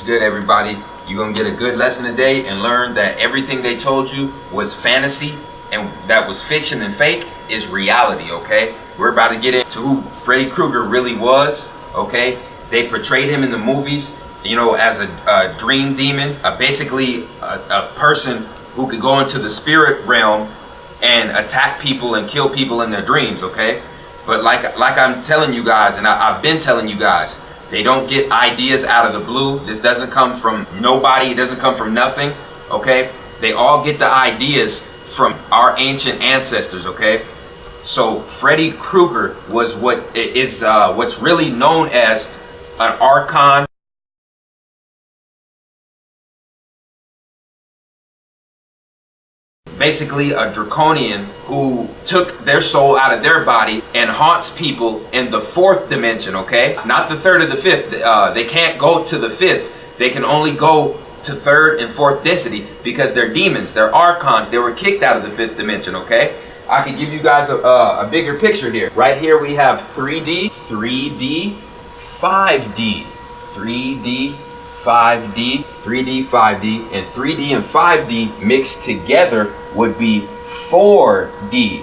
Good, everybody. You're gonna get a good lesson today and learn that everything they told you was fantasy and that was fiction and fake is reality. Okay, we're about to get into who Freddy Krueger really was. Okay, they portrayed him in the movies, you know, as a dream demon, basically a person who could go into the spirit realm and attack people and kill people in their dreams. Okay, but like I'm telling you guys, and I've been telling you guys, they don't get ideas out of the blue. This doesn't come from nobody. It doesn't come from nothing. Okay? They all get the ideas from our ancient ancestors. Okay? So Freddy Krueger was what's really known as an ARCHON. Basically a draconian who took their soul out of their body and haunts people in the fourth dimension, okay? Not the third or the fifth. They can't go to the fifth. They can only go to third and fourth density because they're demons. They're archons. They were kicked out of the fifth dimension, okay? I can give you guys a bigger picture here. Right here we have 3D, 3D, 5D, 3D, 5D, 3D, 5D, and 3D and 5D mixed together would be 4D,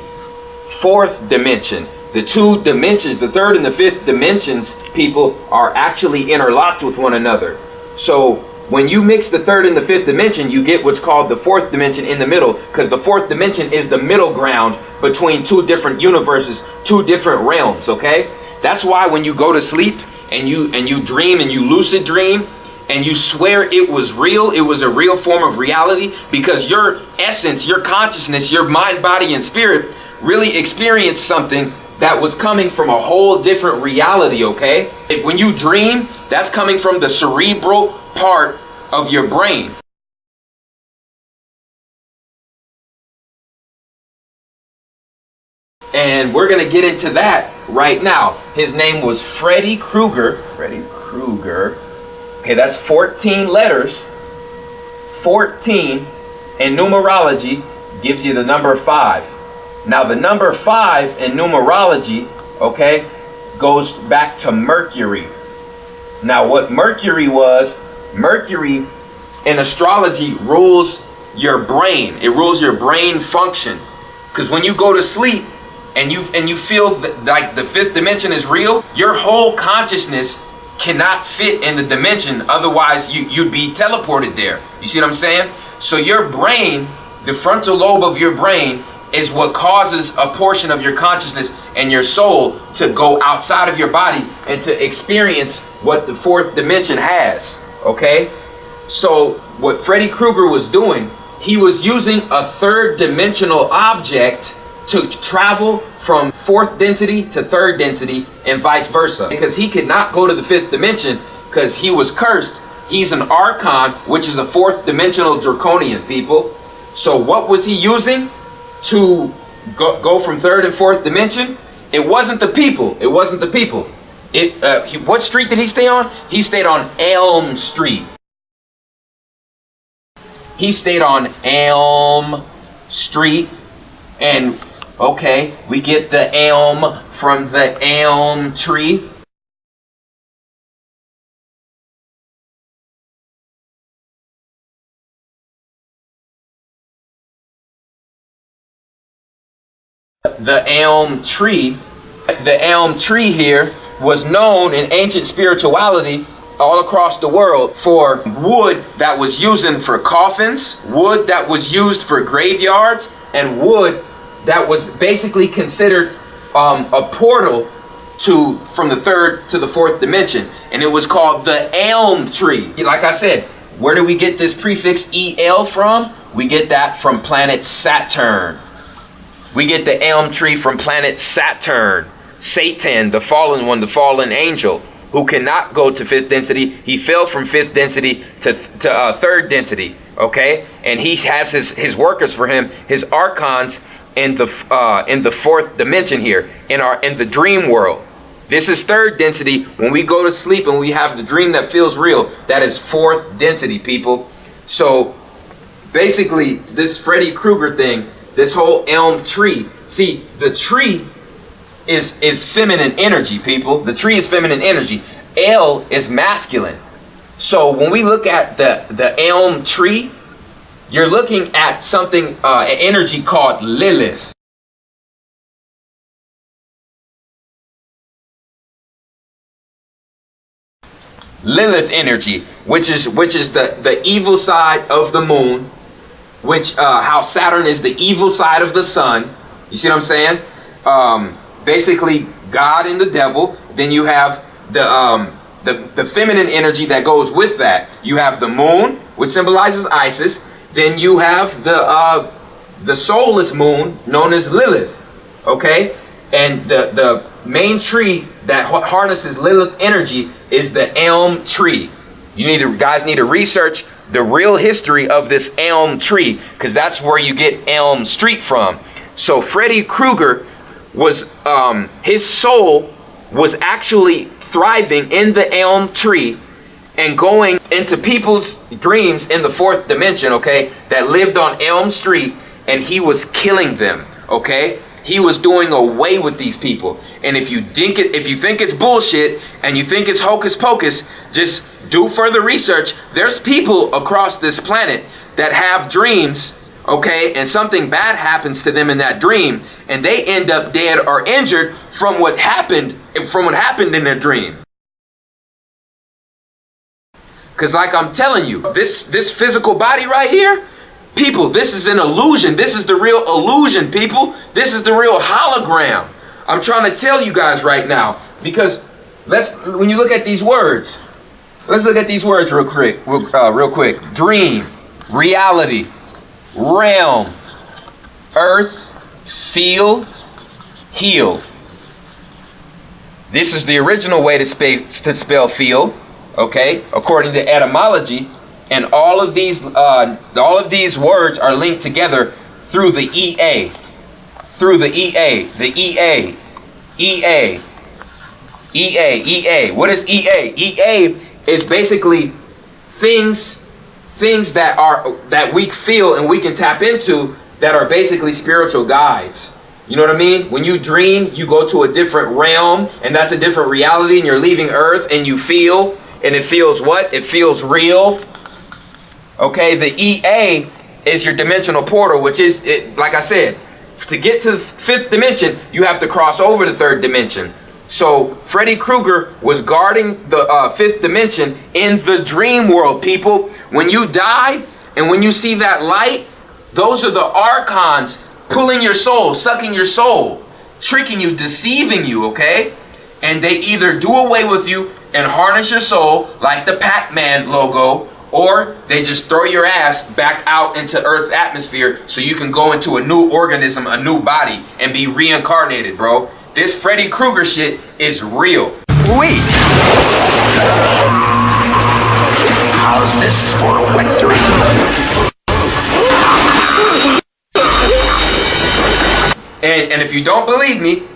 fourth dimension. The two dimensions, the third and the fifth dimensions, people, are actually interlocked with one another. So when you mix the third and the fifth dimension, you get what's called the fourth dimension in the middle, because the fourth dimension is the middle ground between two different universes, two different realms, okay? That's why when you go to sleep and you dream and you lucid dream, and you swear it was real, it was a real form of reality, because your essence, your consciousness, your mind, body, and spirit really experienced something that was coming from a whole different reality, okay? When you dream, that's coming from the cerebral part of your brain. And we're going to get into that right now. His name was Freddy Krueger. Freddy Krueger. Okay, that's 14 letters. 14 in numerology gives you the number 5. Now the number 5 in numerology, okay, goes back to Mercury. Now what Mercury was, Mercury in astrology rules your brain. It rules your brain function. Because when you go to sleep and you feel like the fifth dimension is real, your whole consciousness cannot fit in the dimension, otherwise you'd be teleported there. You see what I'm saying? So your brain, the frontal lobe of your brain, is what causes a portion of your consciousness and your soul to go outside of your body and to experience what the fourth dimension has. Okay? So what Freddy Krueger was doing, he was using a third dimensional object to travel from fourth density to third density and vice versa, because he could not go to the fifth dimension because he was cursed. He's an archon, which is a fourth dimensional draconian, people. So what was he using to go from third and fourth dimension? It wasn't the people. It wasn't the people. What street did he stay on? He stayed on Elm Street. He stayed on Elm Street. And okay, we get the elm from the elm tree. The elm tree here was known in ancient spirituality all across the world for wood that was used for coffins, wood that was used for graveyards, and wood that was basically considered a portal from the third to the fourth dimension, and it was called the elm tree. Like I said, where do we get this prefix EL from? We get that from planet Saturn. We get the elm tree from planet Saturn. Satan, the fallen one, the fallen angel, who cannot go to fifth density. He fell from fifth density to third density. Okay, and he has his workers for him, his archons, in the fourth dimension here, in the dream world. This is third density. When we go to sleep and we have the dream that feels real, that is fourth density, people. So basically, this Freddy Krueger thing, this whole elm tree. See, the tree is feminine energy, people. The tree is feminine energy. El is masculine. So when we look at the elm tree, you're looking at something, an energy called Lilith. Lilith energy, which is the evil side of the moon, which how Saturn is the evil side of the sun. You see what I'm saying? Basically, God and the devil. Then you have the feminine energy that goes with that. You have the moon, which symbolizes Isis. Then you have the soulless moon, known as Lilith. Okay, and the main tree that harnesses Lilith energy is the elm tree. Guys need to research the real history of this elm tree, because that's where you get Elm Street from. So Freddy Krueger was his soul was actually thriving in the elm tree and going into people's dreams in the fourth dimension, okay, that lived on Elm Street, and he was killing them, okay? He was doing away with these people. And if you think it's bullshit and you think it's hocus pocus, just do further research. There's people across this planet that have dreams, okay, and something bad happens to them in that dream, and they end up dead or injured from what happened in their dream. Because like I'm telling you, this physical body right here, people, this is an illusion. This is the real illusion, people. This is the real hologram. I'm trying to tell you guys right now, because when you look at these words, let's look at these words real quick. Dream, reality, realm, earth, field, heal. This is the original way to spell field, okay, according to etymology. And all of these words are linked together through the EA. What is EA? EA is basically things that we feel and we can tap into that are basically spiritual guides. You know what I mean? When you dream, you go to a different realm, and that's a different reality, and you're leaving Earth, and you feel, and it feels what? It feels real. Okay, the EA is your dimensional portal, which is, like I said, to get to the fifth dimension, you have to cross over the third dimension. So Freddy Krueger was guarding the fifth dimension in the dream world, people. When you die and when you see that light, those are the archons pulling your soul, sucking your soul, tricking you, deceiving you, okay? And they either do away with you and harness your soul like the Pac-Man logo, or they just throw your ass back out into Earth's atmosphere so you can go into a new organism, a new body, and be reincarnated, bro. This Freddy Krueger shit is real. Wait! How's this for a wet dream? And if you don't believe me,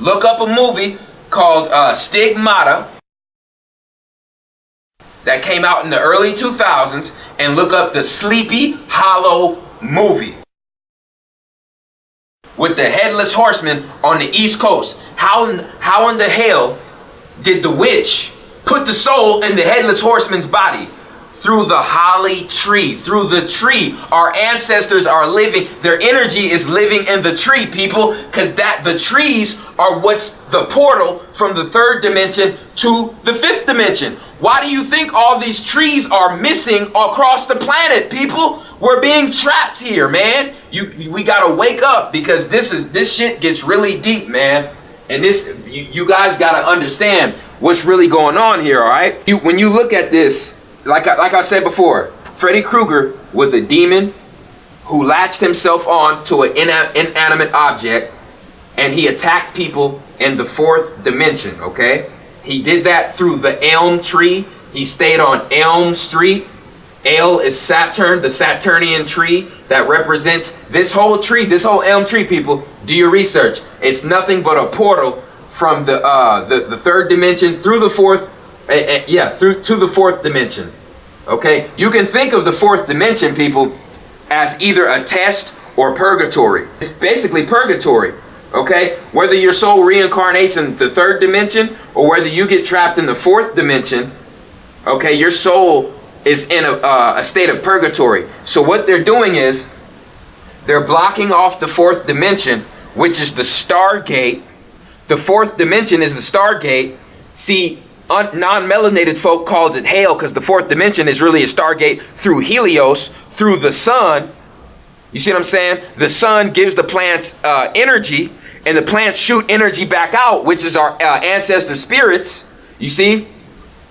look up a movie called Stigmata that came out in the early 2000s, and look up the Sleepy Hollow movie with the Headless Horseman on the East Coast. How in the hell did the witch put the soul in the Headless Horseman's body? Through the holly tree. Through the tree. Our ancestors are living. Their energy is living in the tree, people. Because the trees are what's the portal from the third dimension to the fifth dimension. Why do you think all these trees are missing across the planet, people? We're being trapped here, man. We gotta wake up, because this shit gets really deep, man. And you guys gotta understand what's really going on here, alright? When you look at this, like I said before, Freddy Krueger was a demon who latched himself on to an inanimate object, and he attacked people in the 4th dimension, okay? He did that through the Elm tree. He stayed on Elm Street. El is Saturn, the Saturnian tree that represents this whole tree, this whole elm tree, people. Do your research. It's nothing but a portal from the 3rd dimension through the 4th, through to the 4th dimension. Okay? You can think of the 4th dimension, people, as either a test or purgatory. It's basically purgatory. Okay? Whether your soul reincarnates in the 3rd dimension or whether you get trapped in the 4th dimension, okay, your soul is in a state of purgatory. So what they're doing is they're blocking off the 4th dimension, which is the Stargate. The 4th dimension is the Stargate. See, non-melanated folk called it hell because the 4th dimension is really a Stargate through Helios, through the sun. You see what I'm saying? The sun gives the plants energy, and the plants shoot energy back out, which is our ancestor spirits. You see?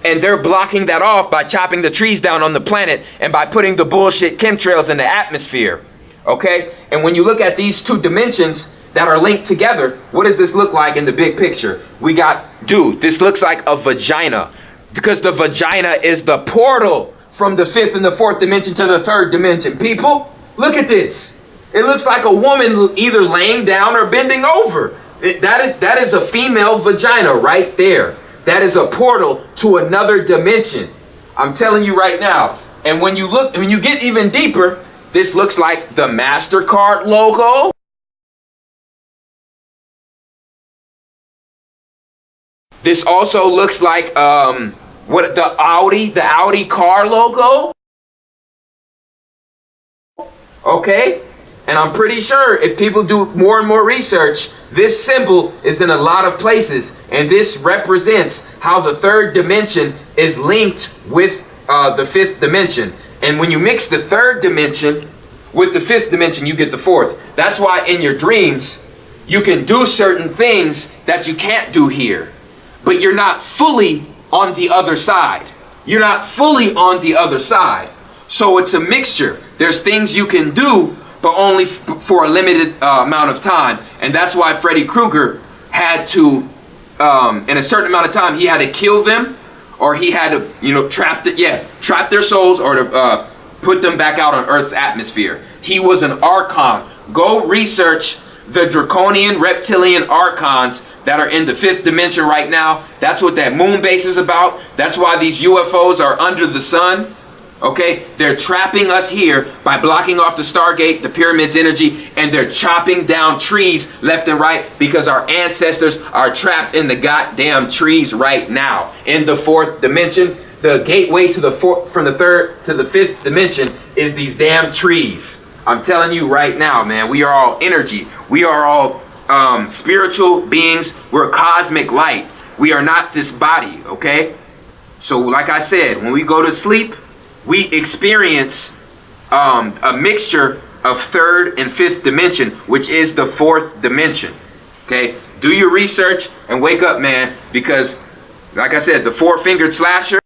And they're blocking that off by chopping the trees down on the planet and by putting the bullshit chemtrails in the atmosphere. Okay? And when you look at these 2 dimensions that are linked together, what does this look like in the big picture? We got, dude, this looks like a vagina. Because the vagina is the portal from the 5th and the 4th dimension to the 3rd dimension. People, look at this. It looks like a woman either laying down or bending over. That is a female vagina right there. That is a portal to another dimension. I'm telling you right now. And when you get even deeper, this looks like the MasterCard logo. This also looks like the Audi car logo. Okay? And I'm pretty sure if people do more and more research, this symbol is in a lot of places. And this represents how the 3rd dimension is linked with the 5th dimension. And when you mix the 3rd dimension with the 5th dimension, you get the 4th. That's why in your dreams, you can do certain things that you can't do here. But you're not fully on the other side. You're not fully on the other side. So it's a mixture. There's things you can do, but only for a limited amount of time. And that's why Freddy Krueger had to, in a certain amount of time, he had to kill them, or he had to, trap their souls, or to put them back out on Earth's atmosphere. He was an Archon. Go research the draconian reptilian Archons that are in the 5th dimension right now. That's what that moon base is about. That's why these UFOs are under the sun. Okay, they're trapping us here by blocking off the Stargate, the pyramid's energy, and they're chopping down trees left and right because our ancestors are trapped in the goddamn trees right now. In the 4th dimension, the gateway to from the 3rd to the 5th dimension is these damn trees. I'm telling you right now, man, we are all energy. We are all spiritual beings. We're cosmic light. We are not this body, okay? So like I said, when we go to sleep, we experience a mixture of 3rd and 5th dimension, which is the 4th dimension. Okay? Do your research and wake up, man, because, like I said, the 4-fingered slasher,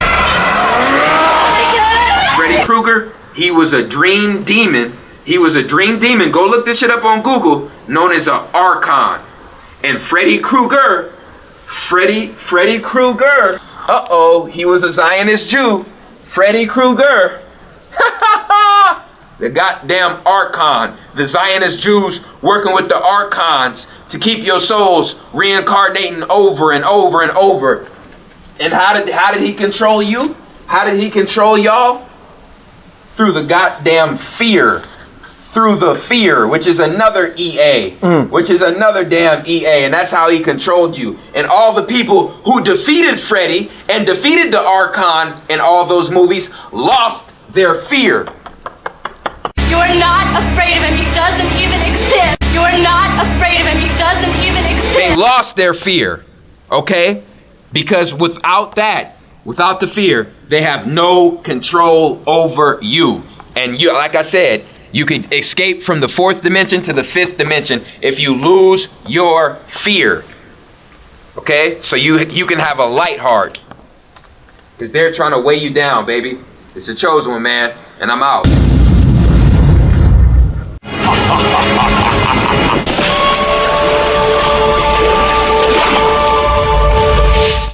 Freddy Krueger, he was a dream demon. He was a dream demon. Go look this shit up on Google, known as an Archon. And Freddy Krueger, Freddy Krueger, he was a Zionist Jew. Freddy Krueger, the goddamn Archon, the Zionist Jews working with the Archons to keep your souls reincarnating over and over and over. And how did he control you? How did he control y'all? Through the goddamn fear. Through the fear, which is another EA, which is another damn EA, and that's how he controlled you. And all the people who defeated Freddy and defeated the Archon in all those movies lost their fear. You're not afraid of him. He doesn't even exist. You're not afraid of him. He doesn't even exist. They lost their fear, okay? Because without that, without the fear, they have no control over you. And you, like I said, you could escape from the 4th dimension to the 5th dimension if you lose your fear. Okay? So you can have a light heart. Because they're trying to weigh you down, baby. It's the chosen one, man. And I'm out.